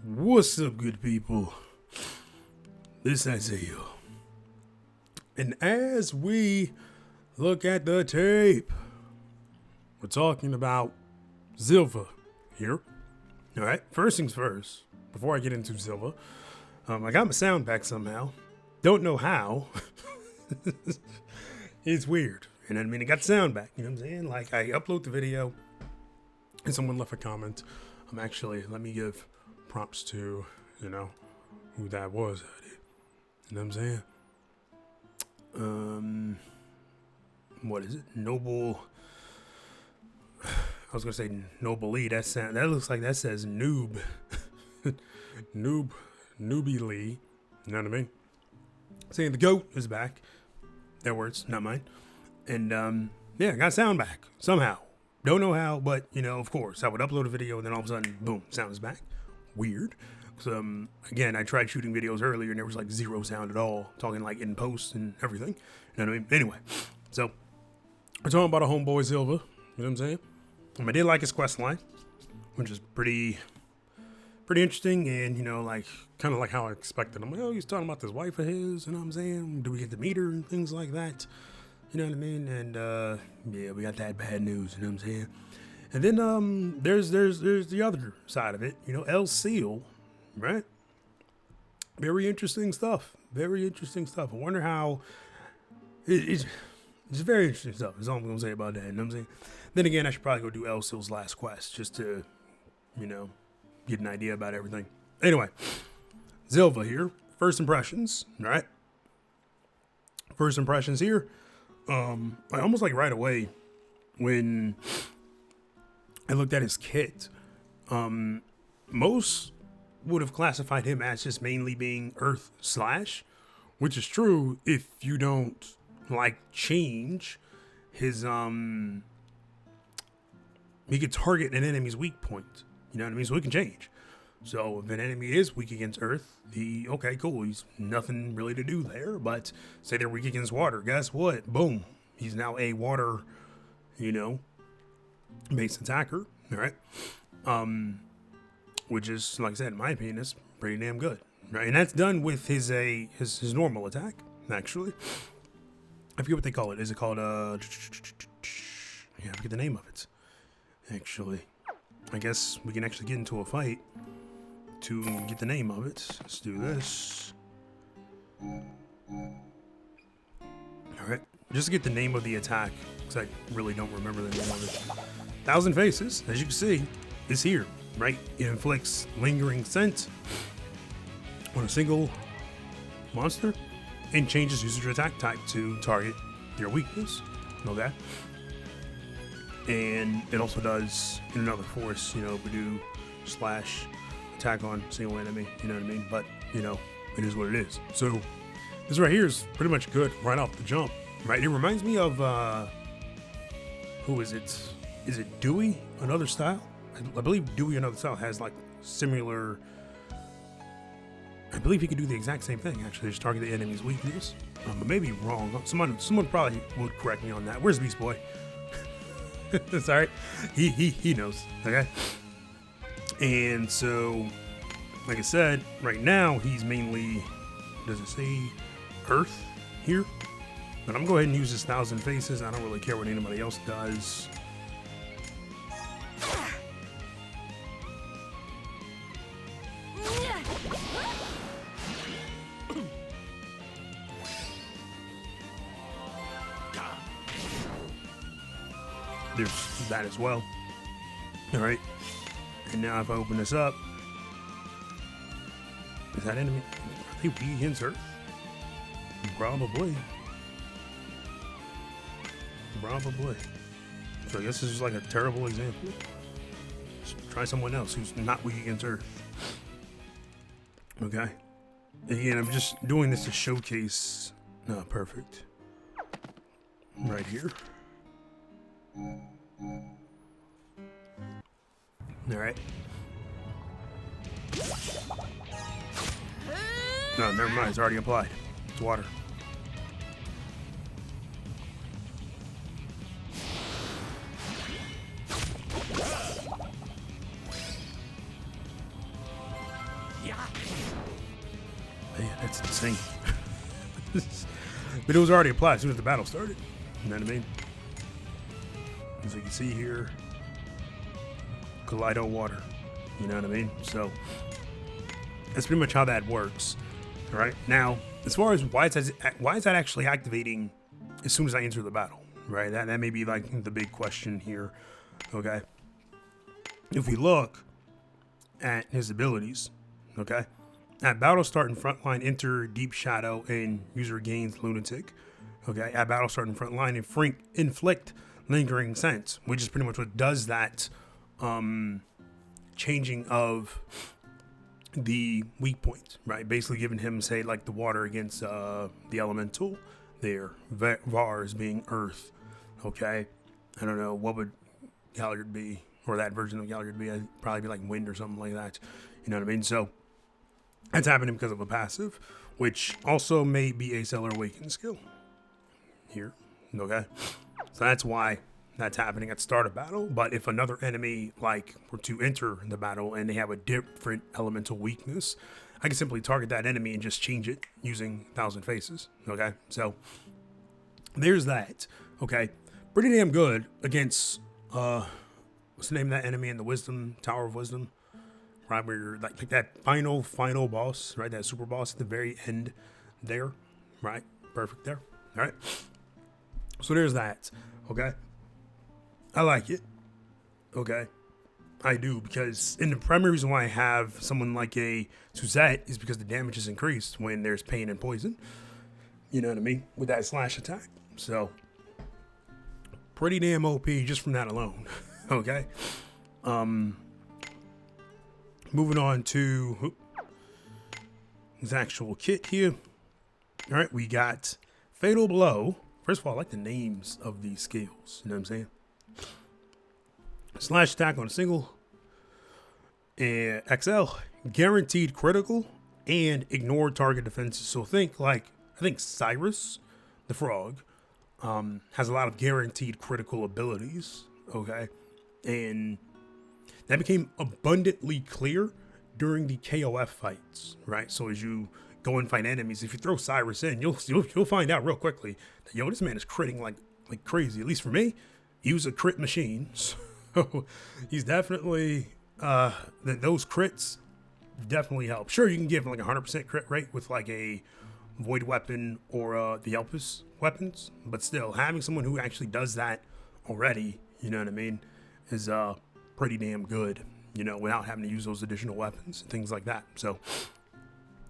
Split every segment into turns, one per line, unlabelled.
What's up, good people? This is Zilva. And as we look at the tape, we're talking about Zilva here. Alright, first things first, before I get into Zilva, I got my sound back somehow. Don't know how. It's weird. And I mean, I got the sound back, you know what I'm saying? Like, I upload the video, and someone left a comment. Let me give prompts to, who that was. You know what I'm saying? What is it? Noble. I was gonna say Noble Lee. That looks like that says noob. Newbie Lee. You know what I mean? Saying the GOAT is back. Their words, not mine. And I got sound back somehow. Don't know how, but of course, I would upload a video and then all of a sudden, boom, sound is back. Weird. So again, I tried shooting videos earlier and there was like zero sound at all. Talking like in post and everything. You know what I mean? Anyway, so we're talking about a homeboy Zilva. You know what I'm saying? I did like his quest line, which is pretty interesting, and kind of like how I expected. I'm like, oh, he's talking about this wife of his, you know what I'm saying? Do we get to meet her and things like that? You know what I mean? And we got that bad news, you know what I'm saying? And then there's the other side of it, El Seal, right? Very interesting stuff. Very interesting stuff. I wonder how it's very interesting stuff. That's all I'm gonna say about that. You know what I'm saying? Then again, I should probably go do El Seal's last quest just to, get an idea about everything. Anyway, Zilva here. First impressions, right? First impressions here. I almost like right away when I looked at his kit. Most would have classified him as just mainly being Earth / which is true if you don't change his he could target an enemy's weak point. You know what I mean? So he can change. So if an enemy is weak against Earth, okay, cool. He's nothing really to do there. But say they're weak against water. Guess what? Boom. He's now a water, based attacker. All right. Which is, like I said, in my opinion, is pretty damn good. Right. And that's done with his normal attack, actually. I forget what they call it. Is it called I forget the name of it. Actually, I guess we can actually get into a fight to get the name of it. Let's do this. Alright, just to get the name of the attack, because I really don't remember the name of it. 1,000 Faces, as you can see, is here, right? It inflicts lingering scent on a single monster and changes user attack type to target their weakness. Know that? And it also does in another force, Badoo / attack on single enemy, you know what I mean? But, it is what it is. So this right here is pretty much good right off the jump, right? It reminds me of, who is it? Is it Dewey, Another Style? I believe Dewey, Another Style has similar, I believe he could do the exact same thing, actually, just target the enemy's weakness. But maybe wrong. Someone probably would correct me on that. Where's Beast Boy? Sorry, he knows. Okay, and so, like I said, right now he's mainly, does it say Earth here? But I'm gonna go ahead and use this 1,000 Faces. I don't really care what anybody else does. There's that as well. Alright. And now if I open this up, is that enemy? Are they weak against Earth? Probably. So I guess this is like a terrible example. Let's try someone else who's not weak against Earth. Okay. Again, I'm just doing this to showcase. No, perfect. Right here. Alright. No, never mind. It's already applied. It's water. Man, that's insane. But it was already applied as soon as the battle started. You know what I mean? As you can see here, Kaleido water. You know what I mean? So that's pretty much how that works. All right. Now, as far as why is that actually activating as soon as I enter the battle? Right. That may be like the big question here. Okay. If we look at his abilities, okay, at battle start and frontline, enter Deep Shadow and user gains Lunatic. Okay, at battle start and frontline, inflict Lingering Sense, which is pretty much what does that changing of the weak points, right? Basically giving him, say, like the water against the elemental there, Vars being earth. Okay, I don't know, what would Galliard be, or that version of Galliard be? I'd probably be like wind or something like that. You know what I mean? So that's happening because of a passive, which also may be a Stellar Awaken skill here. Okay, so that's why that's happening at the start of battle. But if another enemy like were to enter the battle and they have a different elemental weakness, I can simply target that enemy and just change it using 1,000 Faces. Okay, so there's that. Okay, pretty damn good against what's the name of that enemy in the Wisdom Tower of Wisdom? Right, where you're like that final boss, right? That super boss at the very end there, right? Perfect there. All right. So there's that. Okay. I like it. Okay. I do, because and the primary reason why I have someone like a Suzette is because the damage is increased when there's pain and poison. You know what I mean? With that slash attack. So pretty damn OP just from that alone. Okay. Moving on to his actual kit here. All right, we got Fatal Blow. First of all, I like the names of these skills. You know what I'm saying? Slash attack on a single. And XL, guaranteed critical and ignore target defenses. So I think Cyrus, the frog, has a lot of guaranteed critical abilities. Okay. And that became abundantly clear during the KOF fights, right? So as you go and fight enemies, if you throw Cyrus in, you'll find out real quickly that, yo, this man is critting like crazy. At least for me, he was a crit machine. So he's definitely, those crits definitely help. Sure, you can give like 100% crit rate with like a Void weapon or the Elpis weapons, but still, having someone who actually does that already, you know what I mean, is pretty damn good, you know, without having to use those additional weapons and things like that. So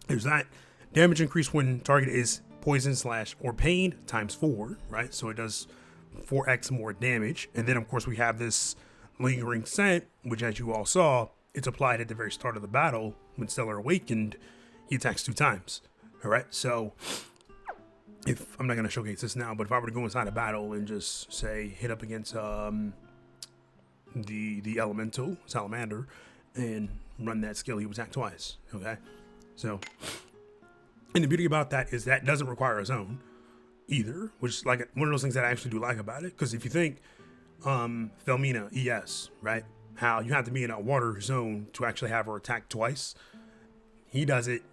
there's that. Damage increase when target is poison / or pain ×4, right? So it does 4x more damage. And then of course we have this Lingering Scent, which as you all saw, it's applied at the very start of the battle. When Stellar Awakened, he attacks 2 times. All right, so if I'm not going to showcase this now, but if I were to go inside a battle and just say hit up against the elemental salamander and run that skill, he would attack twice. Okay, so and the beauty about that is that doesn't require a zone either, which is like one of those things that I actually do like about it. Because if you think Felmina ES, right, how you have to be in a water zone to actually have her attack twice, he does it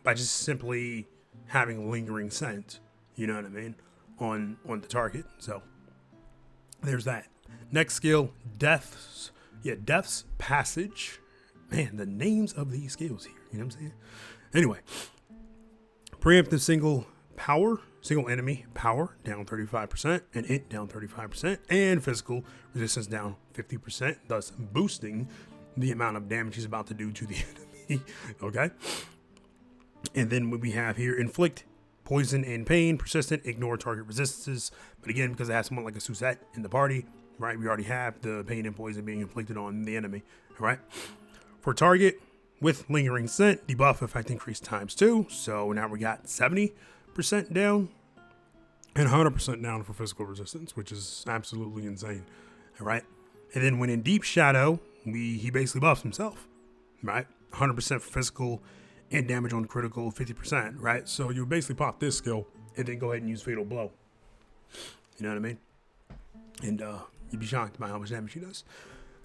by just simply having Lingering Scent, you know what I mean, on the target. So there's that. Next skill, Death's Passage. Man, the names of these skills here, you know what I'm saying? Anyway, preemptive single enemy power down 35%, and it down 35%, and physical resistance down 50%, thus boosting the amount of damage he's about to do to the enemy. Okay. And then what we have here, inflict poison and pain, persistent, ignore target resistances. But again, because I have someone like a Suzette in the party, right, we already have the pain and poison being inflicted on the enemy. All right. For target with Lingering Scent, debuff effect increased ×2. So now we got 70% down and 100% down for physical resistance, which is absolutely insane. All right. And then when in Deep Shadow, he basically buffs himself, right? 100% for physical and damage on critical 50%, right? So you basically pop this skill and then go ahead and use Fatal Blow. You know what I mean? And you'd be shocked by how much damage he does.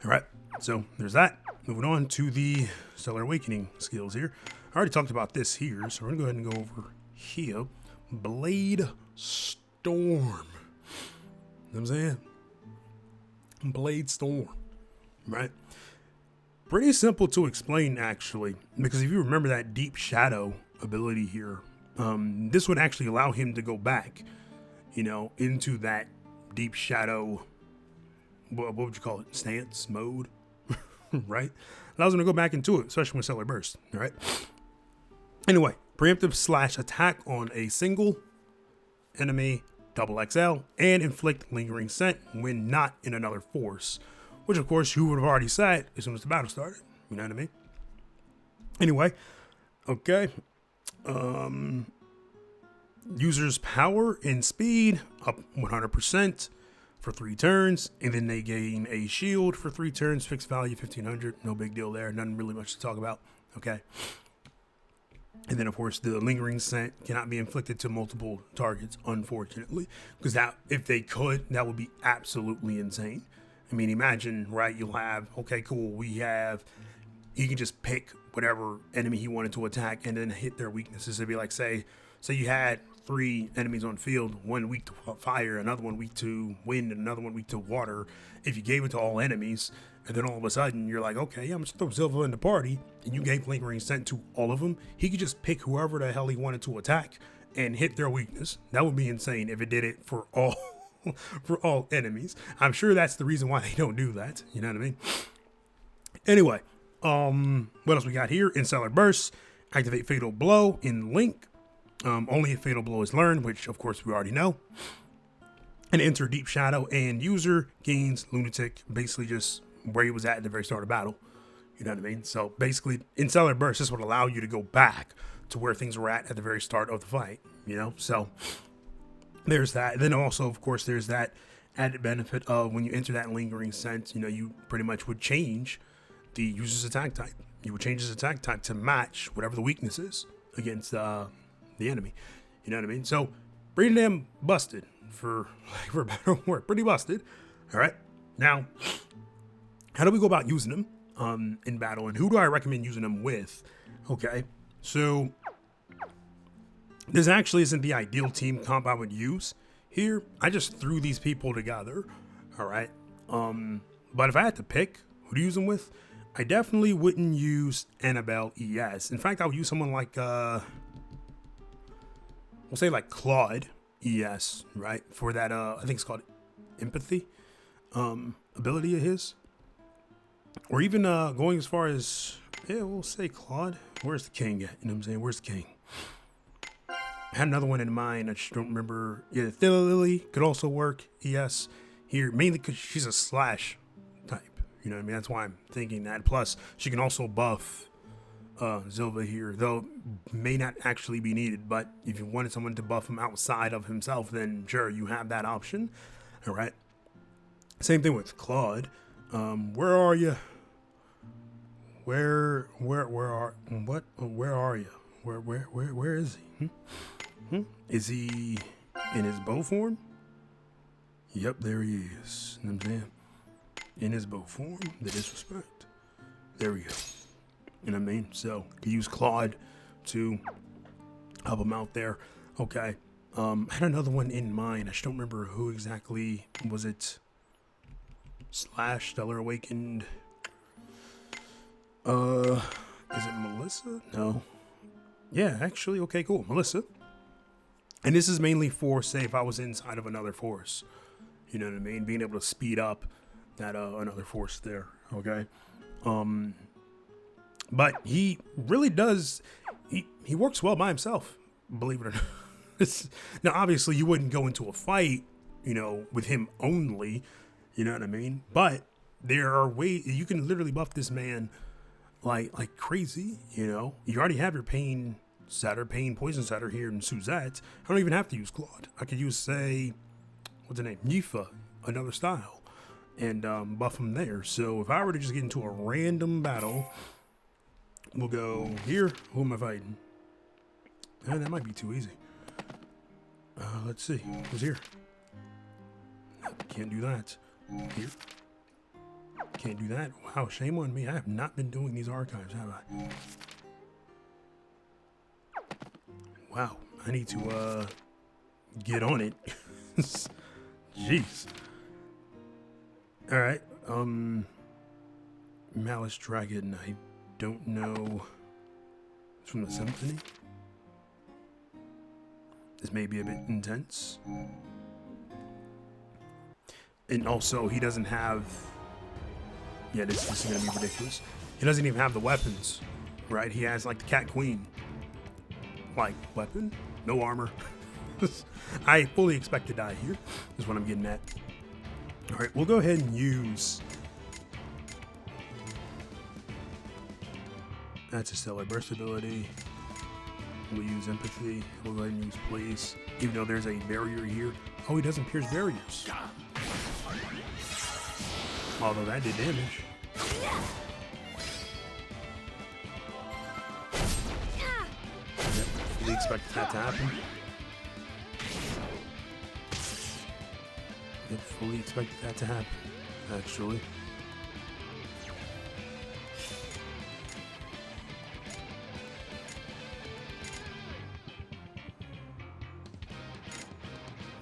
All right, so there's that. Moving on to the Stellar Awakening skills here. I already talked about this here, so we're gonna go ahead and go over here. Blade Storm. You know what I'm saying? Blade Storm, right? Pretty simple to explain, actually, because if you remember that Deep Shadow ability here, this would actually allow him to go back, you know, into that Deep Shadow, what would you call it, stance mode, right? Allows him to go back into it, especially with Stellar Burst, all right? Anyway, preemptive slash attack on a single enemy, double XL, and inflict lingering scent when not in another force, which of course you would have already said as soon as the battle started. You know what I mean? Anyway, okay. User's power and speed up 100% for 3 turns, and then they gain a shield for 3 turns, fixed value 1500. No big deal there. Nothing really much to talk about. Okay. And then, of course, the lingering scent cannot be inflicted to multiple targets, unfortunately, because that, if they could, that would be absolutely insane. I mean, imagine, right? You'll have, okay, cool. He can just pick whatever enemy he wanted to attack and then hit their weaknesses. It'd be like, say you had 3 enemies on field, one weak to fire, another one weak to wind, and another one weak to water. If you gave it to all enemies, and then all of a sudden you're like, okay, I'm just throw Zilva in the party, and you gave lingering scent to all of them, he could just pick whoever the hell he wanted to attack and hit their weakness. That would be insane if it did it for all for all enemies. I'm sure that's the reason why they don't do that. You know what I mean? Anyway, what else we got here? In Stellar Burst, activate Fatal Blow in Link. Only if Fatal Blow is learned, which of course we already know. And enter Deep Shadow, and user gains Lunatic, basically just where he was at the very start of battle. You know what I mean? So basically, in Stellar Burst, this would allow you to go back to where things were at the very start of the fight. You know, so there's that. And then also, of course, there's that added benefit of when you enter that lingering scent, you know, you pretty much would change the user's attack type. You would change his attack type to match whatever the weakness is against the enemy. You know what I mean? So pretty damn busted for better word. Pretty busted. All right. Now, how do we go about using them in battle, and who do I recommend using them with? Okay. So this actually isn't the ideal team comp I would use here. I just threw these people together. All right. But if I had to pick who to use them with, I definitely wouldn't use Annabelle ES. In fact, I would use someone like we'll say like Claude ES, right? For that I think it's called empathy ability of his. Or even going as far as, yeah, we'll say Claude. Where's the king at? You know what I'm saying? Where's the king? I had another one in mind. I just don't remember. Yeah, Lily could also work. ES here, mainly because she's a slash type. You know what I mean? That's why I'm thinking that. Plus, she can also buff Zilva here, though may not actually be needed. But if you wanted someone to buff him outside of himself, then sure, you have that option. All right. Same thing with Claude. Where are you? Where are you? Where is he? Is he in his bow form? Yep, there he is. You know what I'm saying? In his bow form, the disrespect. There we go. You know what I mean? So you use Claude to help him out there. Okay. I had another one in mind. I just don't remember who exactly was it. Slash Stellar Awakened. Is it Melissa? No. Yeah, actually, okay, cool. Melissa. And this is mainly for, say, if I was inside of another force. You know what I mean? Being able to speed up that another force there. Okay. But he really does. He works well by himself. Believe it or not. Now, obviously, you wouldn't go into a fight, you know, with him only. You know what I mean? But there are ways you can literally buff this man like crazy. You know, you already have your pain poison setter here in Suzette. I don't even have to use Claude. I could use, say, what's the name? Nifa, another style, and buff him there. So if I were to just get into a random battle, we'll go here. Who am I fighting? That might be too easy. Let's see. Who's here? Can't do that. Here. Can't do that. Wow, shame on me. I have not been doing these archives, have I? Wow, I need to get on it. Jeez. All right. Malice Dragon. I don't know. It's from the symphony. This may be a bit intense. And also, he doesn't have... Yeah, this is going to be ridiculous. He doesn't even have the weapons, right? He has, like, the Cat Queen. Like, weapon? No armor. I fully expect to die here, is what I'm getting at. All right, we'll go ahead and use... That's a stellar burst ability. We'll use empathy. We'll go ahead and use please. Even though there's a barrier here. Oh, he doesn't pierce barriers. Although that did damage. Yep, fully expected that to happen. Yep, fully expected that to happen, actually.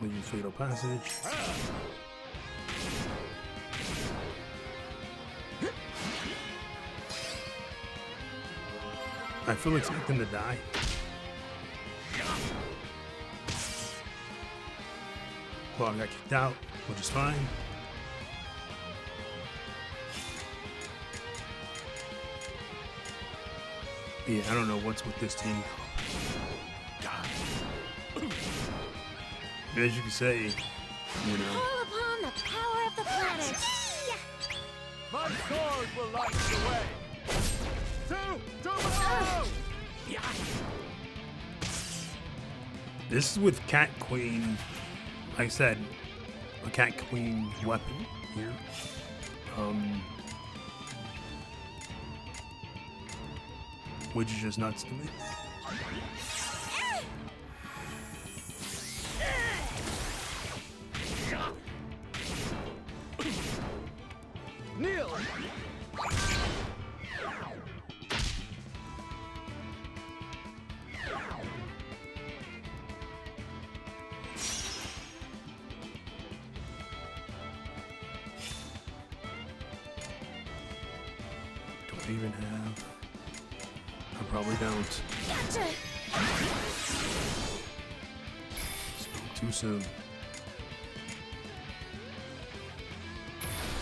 We'll use Fatal Passage. I fully expect him to die. Claw got kicked out, which is fine. Yeah, I don't know what's with this team. As you can say, you know.
Call upon the power of the planet.
My sword will light the way.
This is with Cat Queen. Like I said, a Cat Queen weapon here. Which is just nuts to me.
Kneel.
Don't even have. I probably don't.
Gotcha.
Spoke too soon.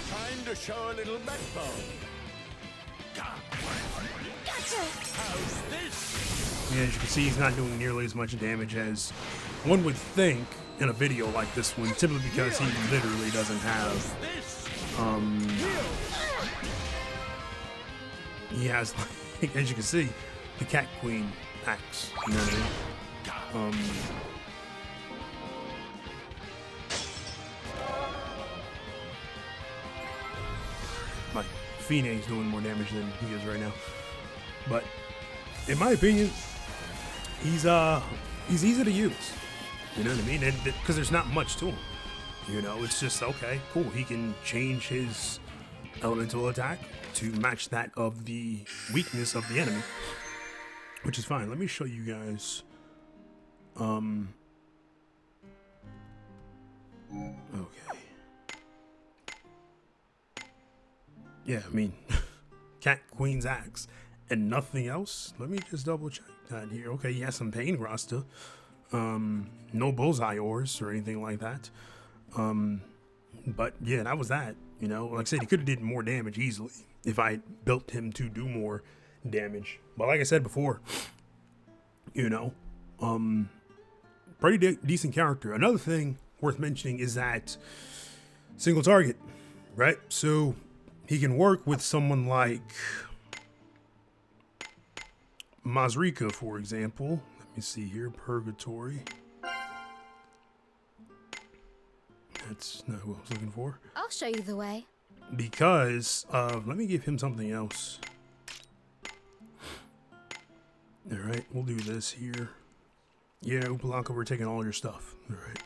Time to show a little backbone.
Gotcha.
How's this?
Yeah, as you can see, he's not doing nearly as much damage as one would think in a video like this one, simply because he literally doesn't have, he has, like, as you can see, the Cat Queen axe, you know what I mean? My Phoenix doing more damage than he is right now. But in my opinion, he's easy to use. You know what I mean? Because there's not much to him. You know, it's just okay, cool. He can change his elemental attack to match that of the weakness of the enemy, which is fine. Let me show you guys. Okay. Yeah, I mean, Cat Queen's axe and nothing else. Let me just double check that here. Okay, he has some Pain Rasta. No bullseye ores or anything like that. But yeah, that was that. You know, like I said, he could have did more damage easily if I built him to do more damage. But like I said before, you know, pretty decent character. Another thing worth mentioning is that single target, right? So he can work with someone like Mazrika, for example. Let me see here, Purgatory. That's not who I was looking for.
I'll show you the way.
Because of, let me give him something else. All right, we'll do this here. Yeah, Upalaka, we're taking all your stuff. All right.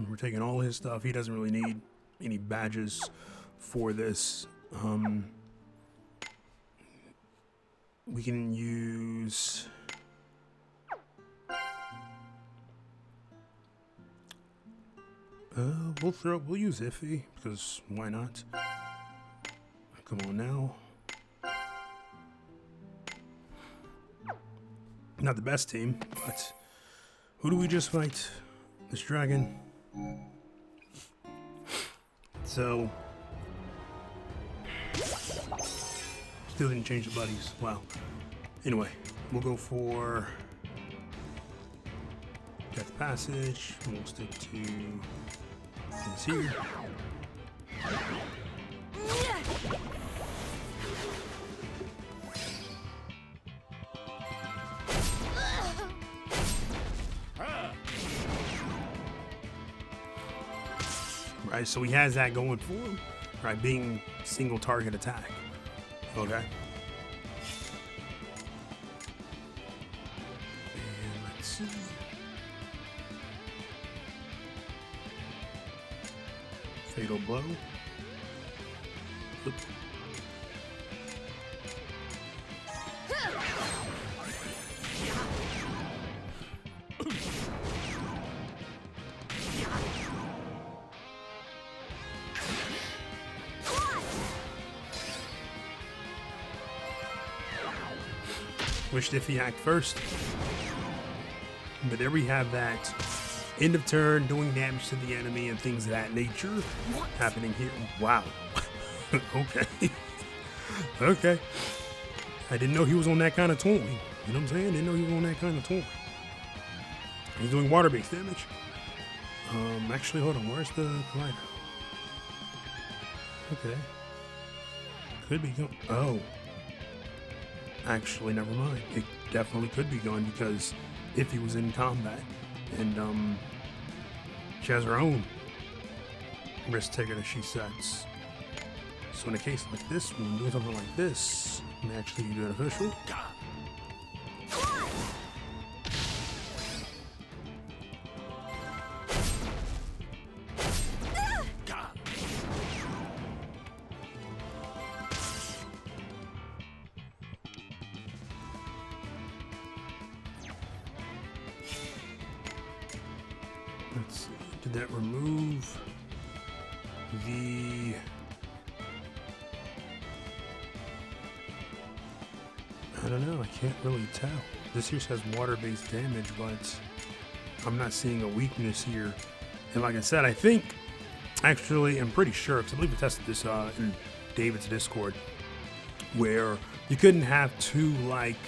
We're taking all his stuff. He doesn't really need any badges for this. We can use... we'll use Iffy, because why not? Come on now. Not the best team, but who do we just fight? This dragon. So still didn't change the buddies. Wow. Anyway, we'll go for Death Passage. We'll stick to this here. Right, so he has that going for him, right? Being single target attack. Okay. And let's see. Fatal blow. Oop. Wished if he hacked first. But there we have that end of turn, doing damage to the enemy and things of that nature happening here. Wow. Okay. Okay. I didn't know he was on that kind of toy. You know what I'm saying? Didn't know he was on that kind of toy. He's doing water-based damage. Actually, hold on. Where's the collider? Okay. Could be going. Oh. Actually, never mind. It definitely could be gone because if he was in combat, and she has her own risk taker that she sets. So in a case like this one, doing something like this may actually be beneficial. Let's see, did that remove the... I don't know, I can't really tell. This here says water-based damage, but I'm not seeing a weakness here. And like I said, I think, actually, I'm pretty sure, because I believe we tested this in David's Discord, where you couldn't have two, like,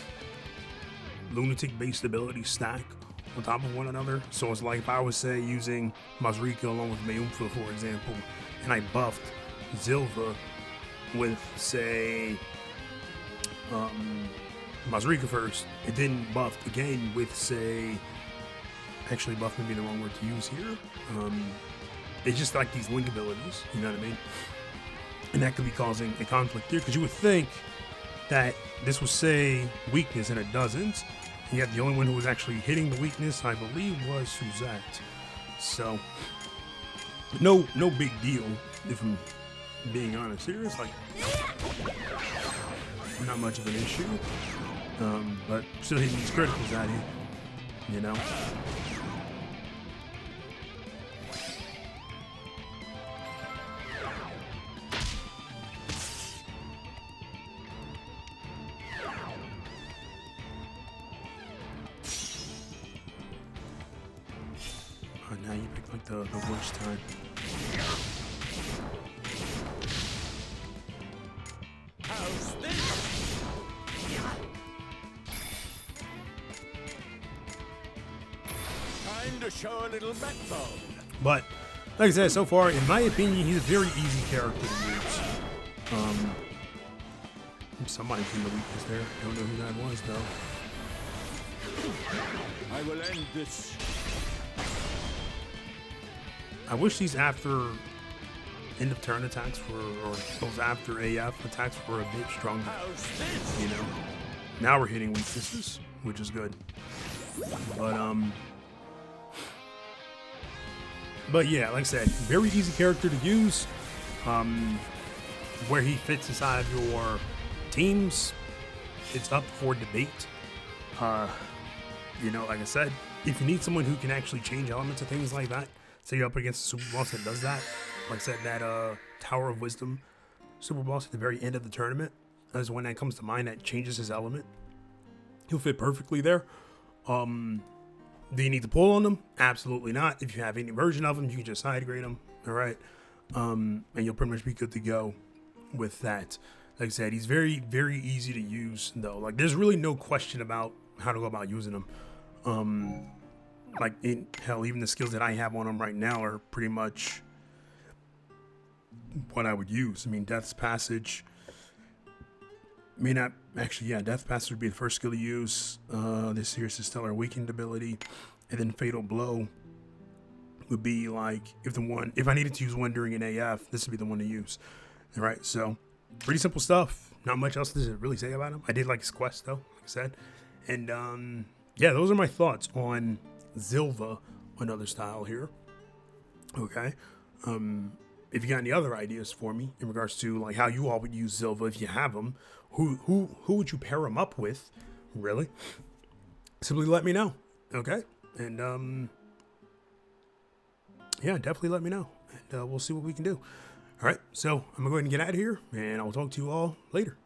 lunatic-based abilities stack on top of one another. So it's like if I was, say, using Mazrika along with Mayumfa, for example, and I buffed Zilva with, say, Mazrika first, it then buffed again with, say, actually buff may be the wrong word to use here. It's just like these link abilities, you know what I mean? And that could be causing a conflict here, because you would think that this would say weakness, and it doesn't. And yet the only one who was actually hitting the weakness, I believe, was Suzette. So, no big deal, if I'm being honest here. It's like not much of an issue, but still hitting these criticals out here, you know. Oh, now you pick like the worst time.
How's this? Time to show a little backbone.
But like I said, so far, in my opinion, he's a very easy character to use. Somebody from the weakness there. Don't know who that was though.
I will end this.
I wish these after end of turn attacks were, or those after AF attacks were a bit stronger.
How's this?
You know, now we're hitting weaknesses, which is good. But But yeah, like I said, very easy character to use. Where he fits inside of your teams, it's up for debate. Like I said, if you need someone who can actually change elements and things like that, say you're up against a super boss that does that. Like I said, that Tower of Wisdom super boss at the very end of the tournament is one that comes to mind that changes his element. He'll fit perfectly there. Do you need to pull on them? Absolutely not. If you have any version of them, you can just side grade them. All right. And you'll pretty much be good to go with that. Like I said, he's very, very easy to use though. Like there's really no question about how to go about using him. Hell, even the skills that I have on him right now are pretty much what I would use. I mean, Death's Passage may not actually, yeah, Death Passage would be the first skill to use. This here's the Stellar Weakened ability, and then Fatal Blow would be like if I needed to use one during an AF, this would be the one to use. All right, so pretty simple stuff. Not much else to really say about him. I did like his quest though, like I said, and yeah, those are my thoughts on Zilva, another style here. Okay. If you got any other ideas for me in regards to like how you all would use Zilva if you have them, who would you pair them up with? Really? Simply let me know. Okay. And yeah, definitely let me know. And we'll see what we can do. All right. So I'm gonna go ahead and get out of here, and I'll talk to you all later.